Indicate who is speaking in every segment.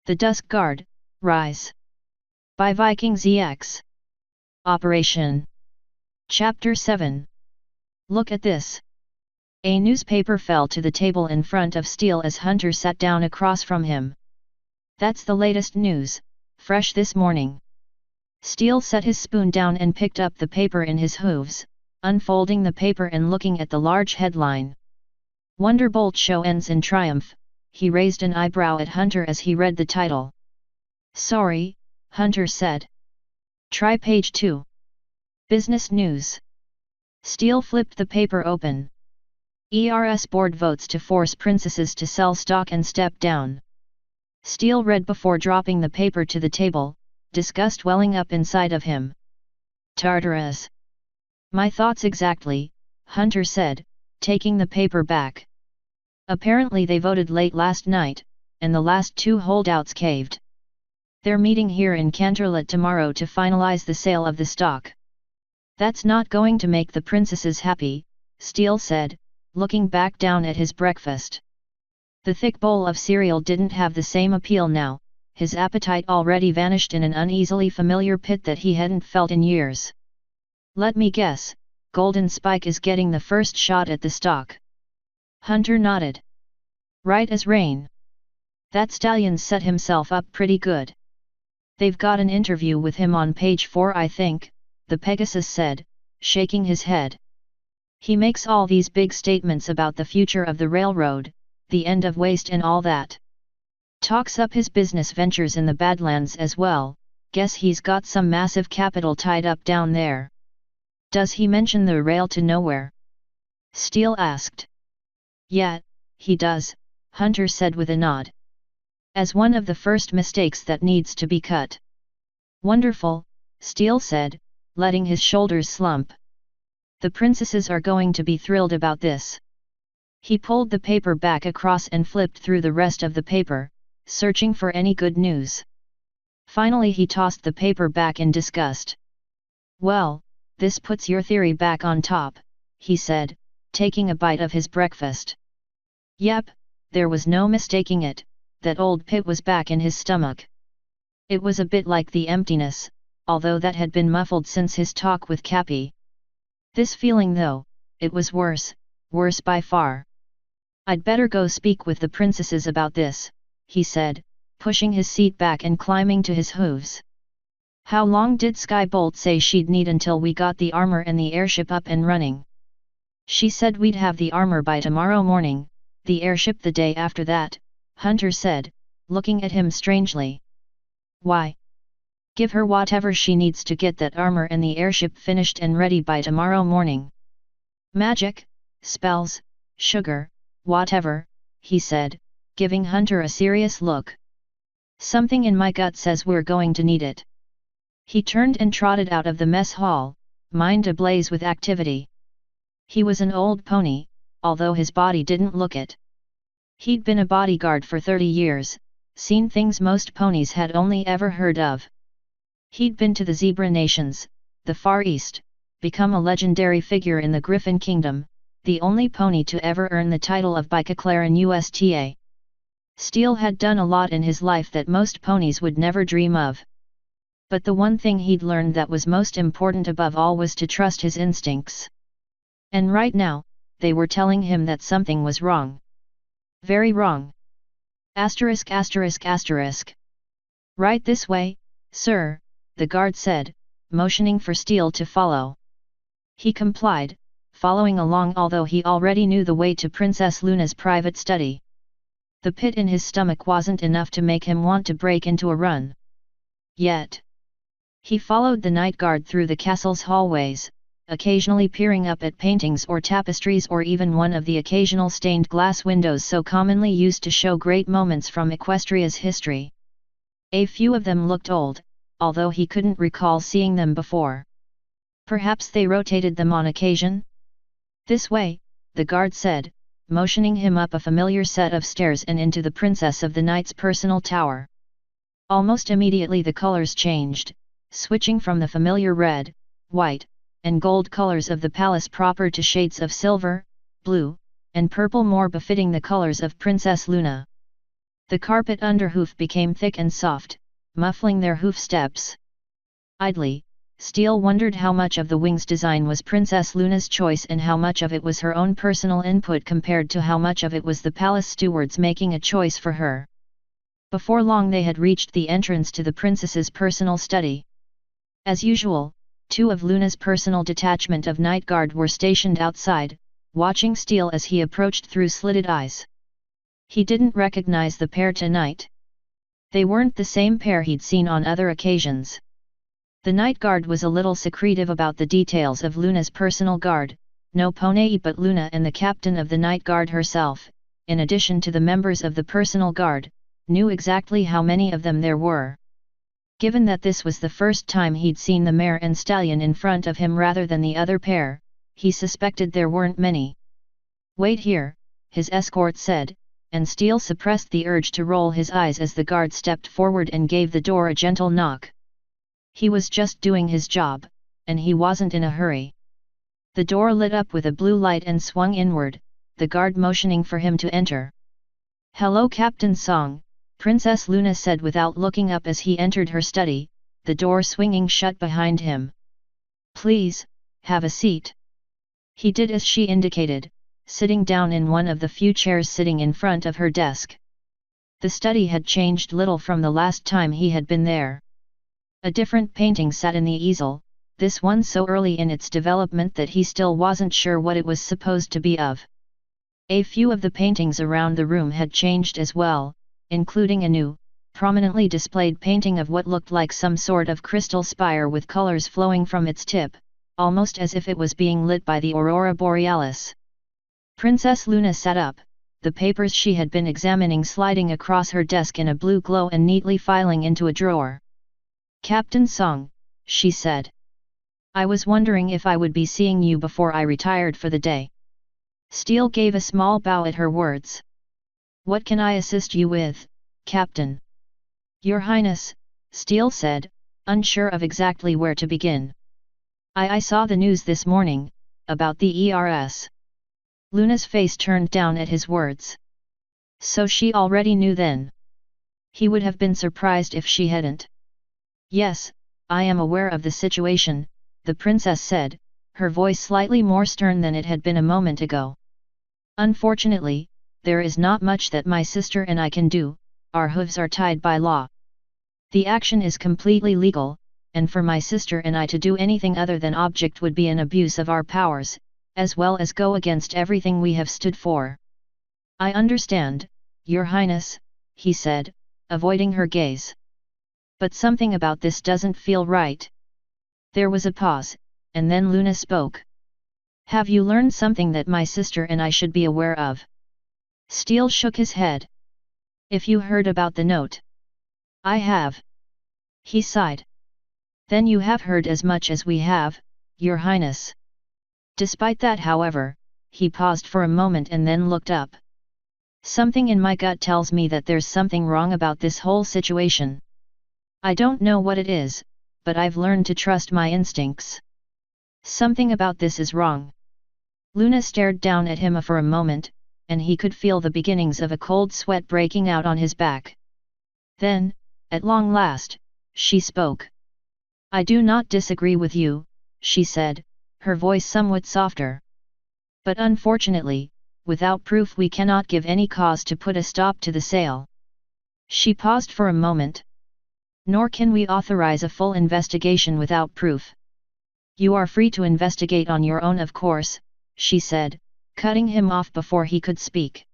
Speaker 1: The Dusk Guard, Rise. By Viking ZX. Operation. Chapter 7. Look at this. A newspaper fell to the table in front of Steele as Hunter sat down across from him. That's the latest news, fresh this morning. Steele set his spoon down and picked up the paper in his hooves, unfolding the paper and looking at the large headline. Wonderbolt show ends in triumph. He raised an eyebrow at Hunter as he read the title. Sorry, Hunter said. Try page 2. Business news. Steele flipped the paper open. ERS board votes to force princesses to sell stock and step down. Steele read before dropping the paper to the table, disgust welling up inside of him. Tartarus. My thoughts exactly, Hunter said, taking the paper back. Apparently they voted late last night, and the last two holdouts caved. They're meeting here in Canterlot tomorrow to finalize the sale of the stock. That's not going to make the princesses happy, Steele said, looking back down at his breakfast. The thick bowl of cereal didn't have the same appeal now, his appetite already vanished in an uneasily familiar pit that he hadn't felt in years. Let me guess, Golden Spike is getting the first shot at the stock. Hunter nodded. Right as rain. That stallion's set himself up pretty good. They've got an interview with him on page 4 I think, the Pegasus said, shaking his head. He makes all these big statements about the future of the railroad, the end of waste and all that. Talks up his business ventures in the Badlands as well, guess he's got some massive capital tied up down there. Does he mention the rail to nowhere? Steele asked. Yeah, he does, Hunter said with a nod. As one of the first mistakes that needs to be cut. Wonderful, Steele said, letting his shoulders slump. The princesses are going to be thrilled about this. He pulled the paper back across and flipped through the rest of the paper, searching for any good news. Finally he tossed the paper back in disgust. Well, this puts your theory back on top, he said, taking a bite of his breakfast. Yep, there was no mistaking it, that old pit was back in his stomach. It was a bit like the emptiness, although that had been muffled since his talk with Cappy. This feeling though, it was worse by far. I'd better go speak with the princesses about this, he said, pushing his seat back and climbing to his hooves. How long did Skybolt say she'd need until we got the armor and the airship up and running? She said we'd have the armor by tomorrow morning, the airship the day after that, Hunter said, looking at him strangely. Why? Give her whatever she needs to get that armor and the airship finished and ready by tomorrow morning. Magic, spells, sugar, whatever, he said, giving Hunter a serious look. Something in my gut says we're going to need it. He turned and trotted out of the mess hall, mind ablaze with activity. He was an old pony, although his body didn't look it. He'd been a bodyguard for 30 years, seen things most ponies had only ever heard of. He'd been to the Zebra Nations, the Far East, become a legendary figure in the Griffin Kingdom, the only pony to ever earn the title of Bicaclaren USTA. Steele had done a lot in his life that most ponies would never dream of. But the one thing he'd learned that was most important above all was to trust his instincts. And right now, they were telling him that something was wrong. Very wrong. Asterisk asterisk asterisk. Right this way, sir, the guard said, motioning for Steele to follow. He complied, following along although he already knew the way to Princess Luna's private study. The pit in his stomach wasn't enough to make him want to break into a run. Yet. He followed the night guard through the castle's hallways, occasionally peering up at paintings or tapestries or even one of the occasional stained glass windows so commonly used to show great moments from Equestria's history. A few of them looked old, although he couldn't recall seeing them before. Perhaps they rotated them on occasion? This way, the guard said, motioning him up a familiar set of stairs and into the Princess of the Night's personal tower. Almost immediately the colors changed, switching from the familiar red, white, and gold colors of the palace proper to shades of silver, blue, and purple more befitting the colors of Princess Luna. The carpet under hoof became thick and soft, muffling their hoof steps. Idly, Steele wondered how much of the wing's design was Princess Luna's choice and how much of it was her own personal input compared to how much of it was the palace stewards making a choice for her. Before long they had reached the entrance to the princess's personal study. As usual, 2 of Luna's personal detachment of night guard were stationed outside, watching Steele as he approached through slitted eyes. He didn't recognize the pair tonight. They weren't the same pair he'd seen on other occasions. The night guard was a little secretive about the details of Luna's personal guard. No Ponei but Luna and the captain of the night guard herself, in addition to the members of the personal guard, knew exactly how many of them there were. Given that this was the first time he'd seen the mare and stallion in front of him rather than the other pair, he suspected there weren't many. "Wait here," his escort said, and Steele suppressed the urge to roll his eyes as the guard stepped forward and gave the door a gentle knock. He was just doing his job, and he wasn't in a hurry. The door lit up with a blue light and swung inward, the guard motioning for him to enter. "Hello, Captain Song," Princess Luna said without looking up as he entered her study, the door swinging shut behind him. "Please, have a seat." He did as she indicated, sitting down in one of the few chairs sitting in front of her desk. The study had changed little from the last time he had been there. A different painting sat in the easel, this one so early in its development that he still wasn't sure what it was supposed to be of. A few of the paintings around the room had changed as well, including a new, prominently displayed painting of what looked like some sort of crystal spire with colors flowing from its tip, almost as if it was being lit by the aurora borealis. Princess Luna sat up, the papers she had been examining sliding across her desk in a blue glow and neatly filing into a drawer. "Captain Song," she said. "I was wondering if I would be seeing you before I retired for the day." Steele gave a small bow at her words. "What can I assist you with, Captain?" "Your Highness," Steele said, unsure of exactly where to begin. I saw the news this morning, about the ERS." Luna's face turned down at his words. So she already knew then. He would have been surprised if she hadn't. "Yes, I am aware of the situation," the princess said, her voice slightly more stern than it had been a moment ago. "Unfortunately, there is not much that my sister and I can do, our hooves are tied by law. The action is completely legal, and for my sister and I to do anything other than object would be an abuse of our powers, as well as go against everything we have stood for." "I understand, Your Highness," he said, avoiding her gaze. "But something about this doesn't feel right." There was a pause, and then Luna spoke. "Have you learned something that my sister and I should be aware of?" Steele shook his head. "If you heard about the note." "I have." He sighed. "Then you have heard as much as we have, Your Highness." Despite that, however, he paused for a moment and then looked up. "Something in my gut tells me that there's something wrong about this whole situation. I don't know what it is, but I've learned to trust my instincts. Something about this is wrong." Luna stared down at him for a moment, and he could feel the beginnings of a cold sweat breaking out on his back. Then, at long last, she spoke. "I do not disagree with you," she said, her voice somewhat softer. "But unfortunately, without proof we cannot give any cause to put a stop to the sale." She paused for a moment. "Nor can we authorize a full investigation without proof." "You are free to investigate on your own, of course," she said, cutting him off before he could speak.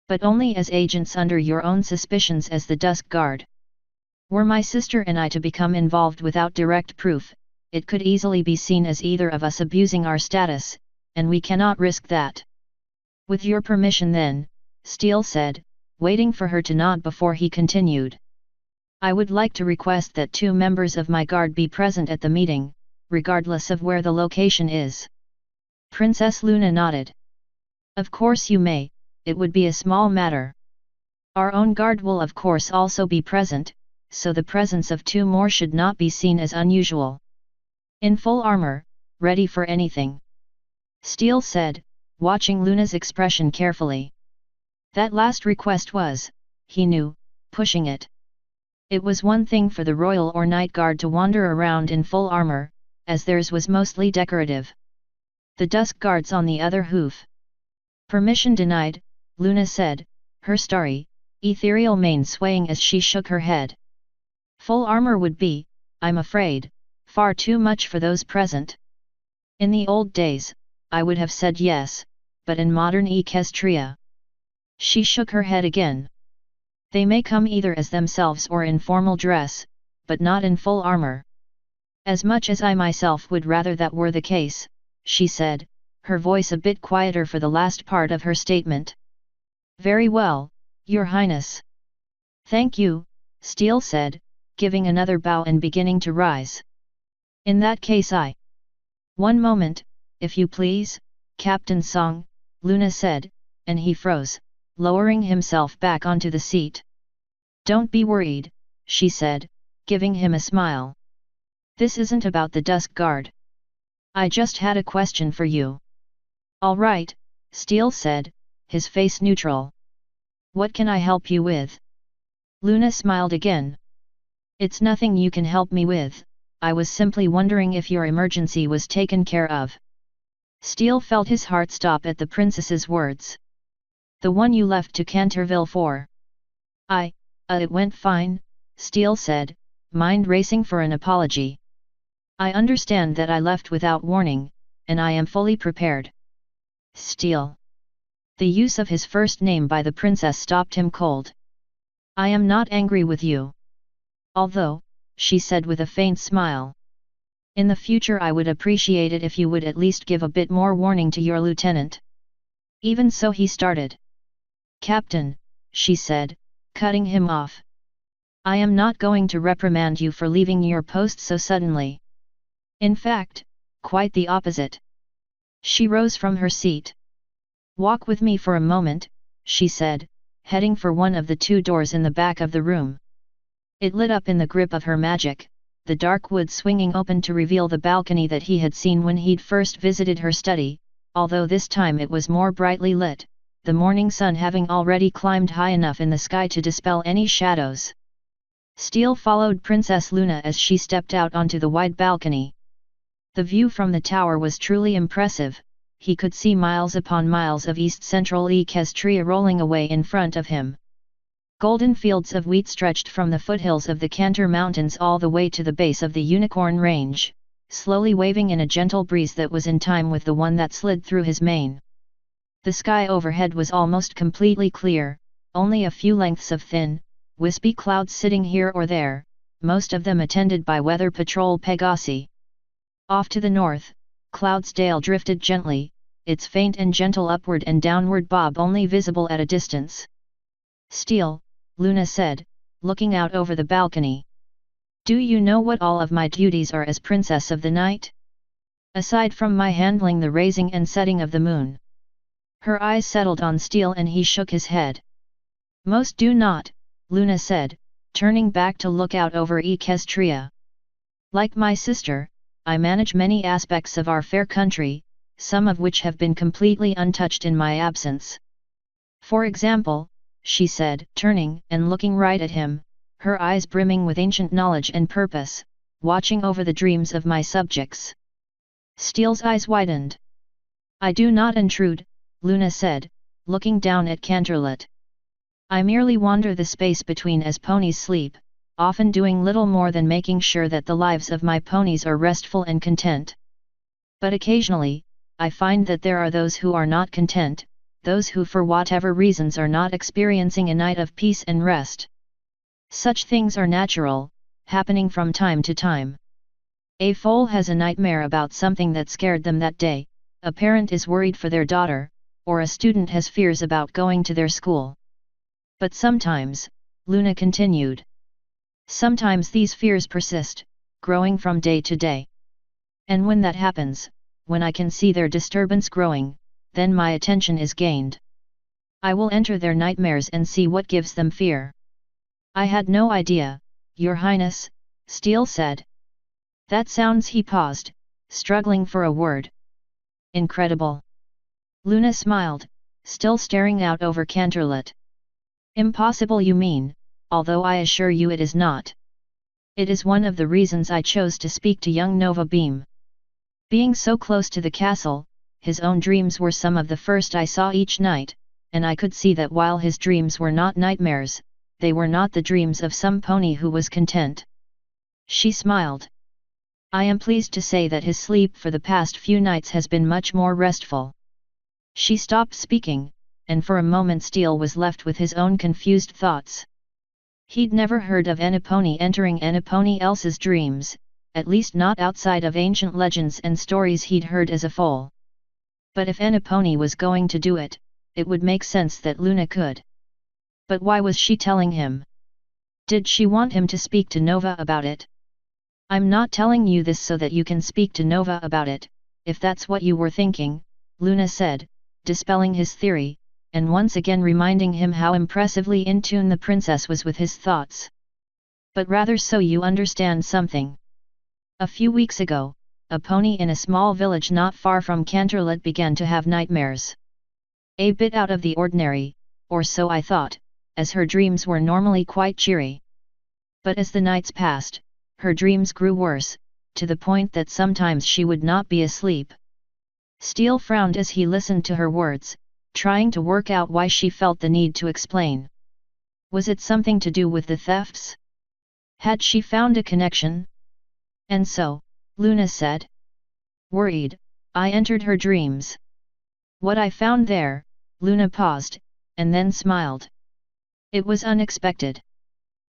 Speaker 1: "But only as agents under your own suspicions as the Dusk Guard. Were my sister and I to become involved without direct proof, it could easily be seen as either of us abusing our status, and we cannot risk that." "With your permission then," Steele said, waiting for her to nod before he continued. "I would like to request that 2 members of my guard be present at the meeting, regardless of where the location is." Princess Luna nodded. "Of course you may, it would be a small matter. Our own guard will of course also be present, so the presence of 2 more should not be seen as unusual. In full armor, ready for anything," Steele said, watching Luna's expression carefully. That last request was, he knew, pushing it. It was one thing for the royal or night guard to wander around in full armor, as theirs was mostly decorative. The Dusk guards on the other hoof. Permission denied, Luna said, her starry, ethereal mane swaying as she shook her head. Full armor would be, I'm afraid, far too much for those present. In the old days, I would have said yes, but in modern Equestria. She shook her head again. They may come either as themselves or in formal dress, but not in full armor. As much as I myself would rather that were the case, she said, her voice a bit quieter for the last part of her statement. Very well, Your Highness. Thank you, Steele said, giving another bow and beginning to rise. In that case One moment, if you please, Captain Song, Luna said, and he froze, lowering himself back onto the seat. Don't be worried, she said, giving him a smile. This isn't about the Dusk Guard. I just had a question for you. All right, Steele said, his face neutral. What can I help you with? Luna smiled again. It's nothing you can help me with, I was simply wondering if your emergency was taken care of. Steele felt his heart stop at the princess's words. The one you left to Canterville for. It went fine, Steele said, mind racing for an apology. I understand that I left without warning, and I am fully prepared. Steele. The use of his first name by the princess stopped him cold. I am not angry with you. Although, she said with a faint smile. In the future I would appreciate it if you would at least give a bit more warning to your lieutenant. Even so he started. Captain, she said, cutting him off. I am not going to reprimand you for leaving your post so suddenly. In fact, quite the opposite. She rose from her seat. Walk with me for a moment, she said, heading for one of the two doors in the back of the room. It lit up in the grip of her magic, the dark wood swinging open to reveal the balcony that he had seen when he'd first visited her study, although this time it was more brightly lit, the morning sun having already climbed high enough in the sky to dispel any shadows. Steele followed Princess Luna as she stepped out onto the wide balcony. The view from the tower was truly impressive, he could see miles upon miles of east-central Equestria rolling away in front of him. Golden fields of wheat stretched from the foothills of the Cantor Mountains all the way to the base of the Unicorn Range, slowly waving in a gentle breeze that was in time with the one that slid through his mane. The sky overhead was almost completely clear, only a few lengths of thin, wispy clouds sitting here or there, most of them attended by Weather Patrol Pegasi. Off to the north, Cloudsdale drifted gently, its faint and gentle upward and downward bob only visible at a distance. Steele, Luna said, looking out over the balcony. Do you know what all of my duties are as Princess of the Night? Aside from my handling the raising and setting of the moon. Her eyes settled on Steele and he shook his head. Most do not, Luna said, turning back to look out over Equestria. Like my sister, I manage many aspects of our fair country, some of which have been completely untouched in my absence. For example, she said, turning and looking right at him, her eyes brimming with ancient knowledge and purpose, watching over the dreams of my subjects. Steele's eyes widened. I do not intrude, Luna said, looking down at Canterlot. I merely wander the space between as ponies sleep, often doing little more than making sure that the lives of my ponies are restful and content. But occasionally, I find that there are those who are not content, those who for whatever reasons are not experiencing a night of peace and rest. Such things are natural, happening from time to time. A foal has a nightmare about something that scared them that day, a parent is worried for their daughter, or a student has fears about going to their school. But sometimes, Luna continued. Sometimes these fears persist, growing from day to day. And when that happens, when I can see their disturbance growing, then my attention is gained. I will enter their nightmares and see what gives them fear. I had no idea, Your Highness, Steele said. That sounds. He paused, struggling for a word. Incredible. Luna smiled, still staring out over Canterlot. Impossible you mean, although I assure you it is not. It is one of the reasons I chose to speak to young Nova Beam. Being so close to the castle, his own dreams were some of the first I saw each night, and I could see that while his dreams were not nightmares, they were not the dreams of some pony who was content. She smiled. I am pleased to say that his sleep for the past few nights has been much more restful. She stopped speaking, and for a moment Steele was left with his own confused thoughts. He'd never heard of any pony entering anybody else's dreams, at least not outside of ancient legends and stories he'd heard as a foal. But if any pony was going to do it, it would make sense that Luna could. But why was she telling him? Did she want him to speak to Nova about it? I'm not telling you this so that you can speak to Nova about it, if that's what you were thinking, Luna said, dispelling his theory, and once again reminding him how impressively in tune the princess was with his thoughts. But rather so you understand something. A few weeks ago, a pony in a small village not far from Canterlot began to have nightmares. A bit out of the ordinary, or so I thought, as her dreams were normally quite cheery. But as the nights passed, her dreams grew worse, to the point that sometimes she would not be asleep. Steele frowned as he listened to her words, trying to work out why she felt the need to explain. Was it something to do with the thefts? Had she found a connection? And so, Luna said. Worried, I entered her dreams. What I found there, Luna paused, and then smiled. It was unexpected.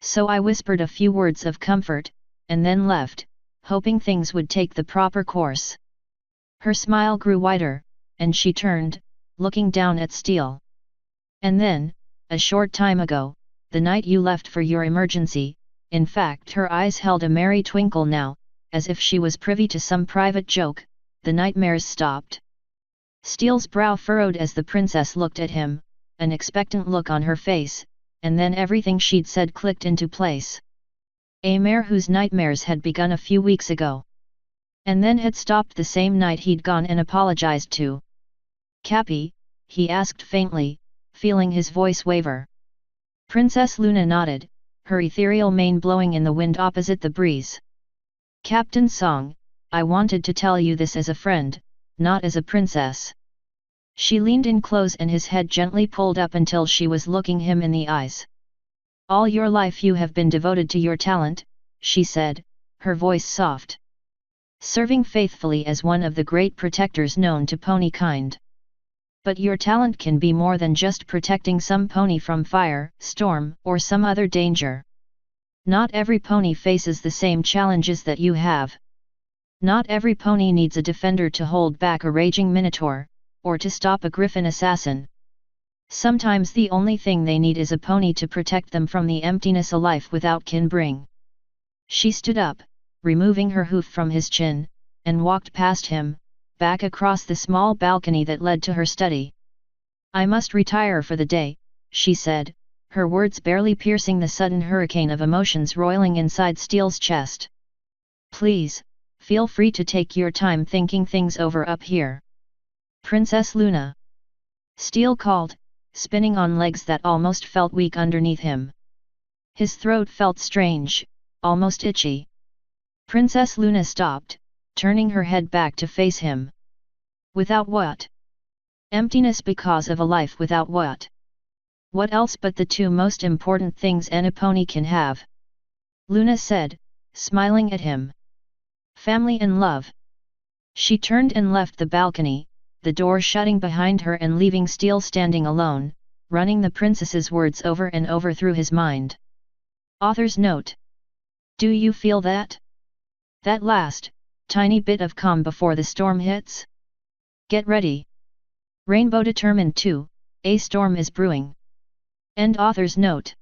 Speaker 1: So I whispered a few words of comfort, and then left, hoping things would take the proper course. Her smile grew wider, and she turned, looking down at Steele. And then, a short time ago, the night you left for your emergency, in fact her eyes held a merry twinkle now, as if she was privy to some private joke, the nightmares stopped. Steele's brow furrowed as the princess looked at him, an expectant look on her face, and then everything she'd said clicked into place. A mare whose nightmares had begun a few weeks ago. And then had stopped the same night he'd gone and apologized to. Cappy, he asked faintly, feeling his voice waver. Princess Luna nodded, her ethereal mane blowing in the wind opposite the breeze. Captain Song, I wanted to tell you this as a friend, not as a princess. She leaned in close and his head gently pulled up until she was looking him in the eyes. All your life you have been devoted to your talent, she said, her voice soft. Serving faithfully as one of the great protectors known to pony kind. But your talent can be more than just protecting some pony from fire, storm, or some other danger. Not every pony faces the same challenges that you have. Not every pony needs a defender to hold back a raging minotaur, or to stop a griffin assassin. Sometimes the only thing they need is a pony to protect them from the emptiness a life without can bring. She stood up, removing her hoof from his chin, and walked past him, back across the small balcony that led to her study. I must retire for the day, she said, her words barely piercing the sudden hurricane of emotions roiling inside Steele's chest. Please, feel free to take your time thinking things over up here. Princess Luna. Steele called, spinning on legs that almost felt weak underneath him. His throat felt strange, almost itchy. Princess Luna stopped, turning her head back to face him. Without what? Emptiness because of a life without what? What else but the two most important things any pony can have? Luna said, smiling at him. Family and love. She turned and left the balcony, the door shutting behind her and leaving Steele standing alone, running the princess's words over and over through his mind. Author's note. Do you feel that? That last, tiny bit of calm before the storm hits? Get ready. Rainbow determined too, a storm is brewing. End author's note.